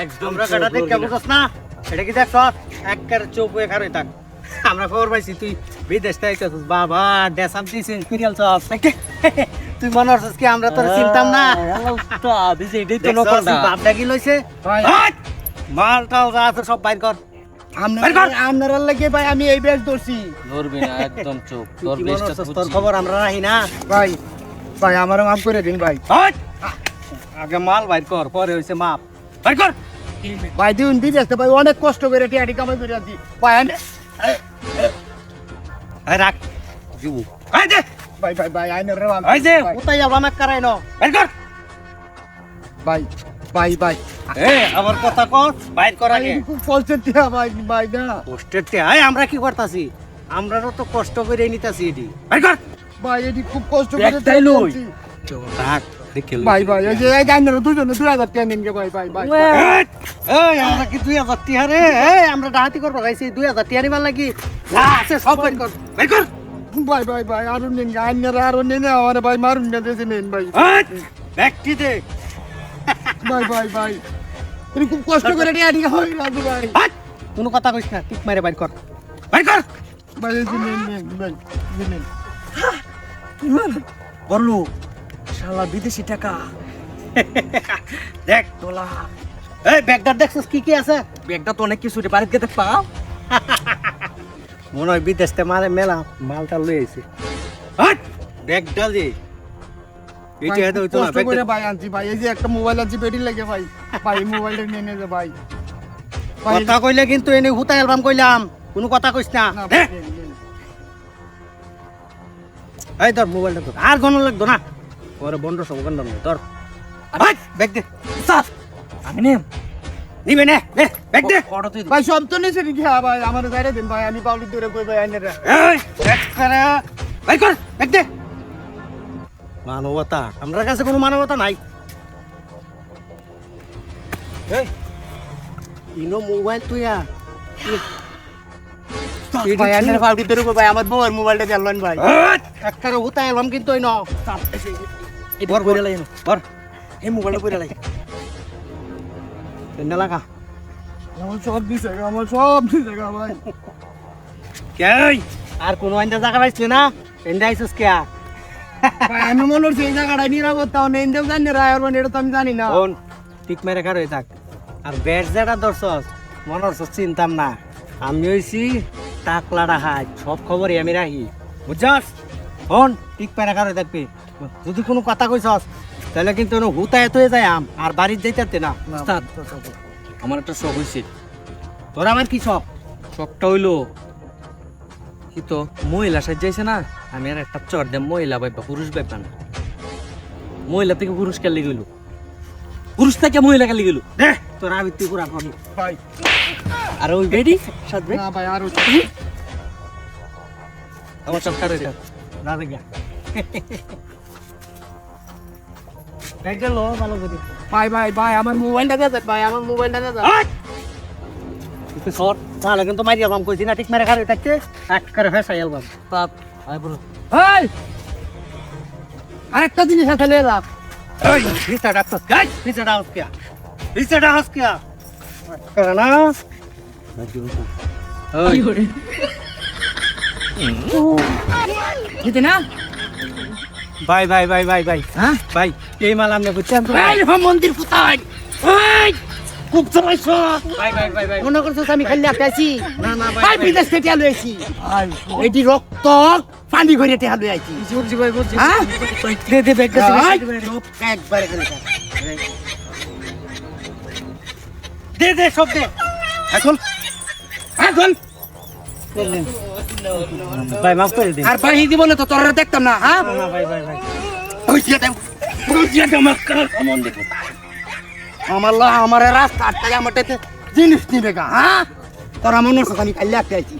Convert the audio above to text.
একদম কাটা দেখতে বুঝছ না, এটা কি দেখছ একবারে চোখ হয়ে খারই থাক। আমরা খবর পাইছি তুই বিদেশ থেকে আইতাছিস, বাবা দেশাম তুই সিরিয়াল সব তুই মনে হচ্ছিস কি আমরা তোর চিনতাম না? বাপটা কি লইছে মালটাও যা আছে সব বাইর কর। আপনারা লাগে ভাই আমি এই ব্যাগ ধরছি। ধরবি না, একদম চুপ। তোর খবর আমরা রাখি না ভাই ভাই আমারও মাফ করে দিন ভাই। আগে মাল বাইর কর, পরে হইছে মাপ বাইর কর। ভাই দিন বিদেশ ভাই অনেক কষ্ট করে টিয়াটি কামাই করে আছি ভাই। রাখ দিব দে ভাই ভাই ভাই আইনের রে এই যে কোথায় আবার কারাই ন বাইর কর। ভাই ভাই ভাই আবার কথা কর, বাইর কর আগে। খুব কষ্টের টিয়া ভাই ভাই না কষ্টের তে আমরা কি করতাছি? আমরাও তো কষ্ট করে নিতাছি এটি বাইর কর। ভাই এটি খুব কষ্ট করে ব্যাগটাই লই। রাখ দেখে লই। ভাই ভাই এই যে এই গাইনের দুজনে 2000 টাকা নিন গে ভাই ভাই ভাই। এই আমরা কি 2000 টিয়া রে? এই আমরা ডাহাতি করব গাইছি 2000 টিয়া নিবার লাগি। যা আছে সব বাইর কর, বাইর কর। ভাই ভাই ভাই আর নিন গাইনের আর নিন আর ভাই মারুন না দেন নিন ভাই। ব্যক্তি দে ভাই ভাই ভাই এটি খুব কষ্ট করে টিয়াটি কামাই করে আছি ভাই। কোনো কথা কইছ না, টিক মারে বাইর কর, বাইর কর। ভাই এই যে নিন ভাই নিন। বললু শালা বিদেশি টাকা দেখ তোলা। এই ব্যাগটা দেখছস কি কি আছে? ব্যাগটা তো অনেক কিছু রে, বাড়িতে গেতে পাও। মনে হয় বিদেশ থেকে মেলা মালটা লই আইছে। ব্যাগটা দে এটা ভাই, হয়তো খুব হইতো না কষ্ট করে ভাই আনছি ভাই। এই যে একটা মোবাইল আনছি বেটির লাগে ভাই। ভাই মোবাইলটা নিয়ে নে ভাই। ভাই কথা কইলে কিন্তু এনে হুতা অ্যালবাম কইলাম, কোনো কথা কইছ না। না দে। ভাই, নিন, নিন। এই ধর মোবাইলটা ধর, আর গণ লাগতো না, পরে বন্ধ সব গণ ধর। ভাই ব্যাগ দে সাফ আমি নে নিবে নে, দে ব্যাগ দে। কত তুই ভাই সব তো নিছে নাকি? হ্যাঁ ভাই আমার যাইরে দিন ভাই, আমি পাউলি দূরে কই ভাই আইনের রে। এই ব্যাগ করে ভাই কর, ব্যাগ দে। মানবতা, আমার কাছে কোনো মানবতা নাই। এই ইনো মোবাইল তুই আর ভাই আইনের পাউলি দূরে কই ভাই আমার বউয়ের মোবাইলটা দেন ভাই। একটা হুতা অ্যালবাম কিন্তু ওই ন বর করে লাই না বর এই মোবাইলটা করে লাই। তেন্ডা লাগা আমার সব দিছে গা, আমার সব দিছে গা ভাই। কে আর কোনো আইন্দা জায়গা পাইছিস না? তেন্ডা আইছিস কে? ভাই আমি মনে হচ্ছে এই জায়গাটা নিরাপত্তাও নেই, ইন্দেও জানি রায় আর এটা তো আমি জানি না। কোন টিক মেরে কার হয়ে থাক। আর ব্যাট যেটা ধরছস মনে হচ্ছে চিনতাম না, আমি হইছি টাকলাটা হাত, সব খবরই আমি রাখি বুঝছস। ফোন টিক মেরে কার হয়ে থাকবি, যদি কোনো কথা কইছস তাহলে কিন্তু হুতায় হয়ে যায় আর বাড়ির যাইতে না। উস্তাদ আমার একটা শখ হইছে। তোর আমার কি সব? শখটা হইলো কি তো মহিলা সাজাইছে না, আমি আর একটা চর দে মহিলা বাইবা পুরুষ বাইবা না। মহিলা থেকে পুরুষ কেলে গেল, পুরুষ থেকে মহিলা কেলে গেল। দে তোর আবৃত্তি পুরা করি ভাই আর ওই বেডি সাত বেড না ভাই আর আমার চক্কর হইছে। না রে গা ব্যাগ গেল ভালো করে। ভাই ভাই ভাই আমার মোবাইলটা দে ভাই, আমার মোবাইলটা দে। সর তাহলে কিন্তু মারি অ্যালবাম কইছি না, ঠিক মেরে কার হয়ে থাকতে এক করে ফেসাই অ্যালবাম। তাত আই বলো এই আরেকটা জিনিস আছে লে লাভ। এই ভিতরটা আসছ গাই, ভিতরটা আসছ কিয়া, ভিতরটা আসছ কিয়া করে না। এই জিতে না ভাই ভাই ভাই ভাই ভাই হ্যাঁ ভাই এই মাল আমনে বুঝছেন তো? এই মন্দির কোথায়? এই খুব চলাইছ ভাই ভাই ভাই ভাই মনে করছিস আমি খালি আছি? না না ভাই ভাই বিদেশ থেকে আলু আইছি। এটি রক্ত পানি করে তে আলু আইছি। বুঝছি ভাই বুঝছি। হ্যাঁ দে দে ব্যাগটা এই, সব একবারে করে দে দে সব দে এখন এখন ভাই মাফ করে দিন। আর ভাই দিব না তো তোর দেখতাম না। হ্যাঁ না ভাই ভাই ভাই ওই যে আমার মন্দির আমার লা আমার রাস্তা আটকায় আমার জিনিস নিবে গা। হ্যাঁ তোরা মনে হচ্ছে আমি খালি আটকাইছি।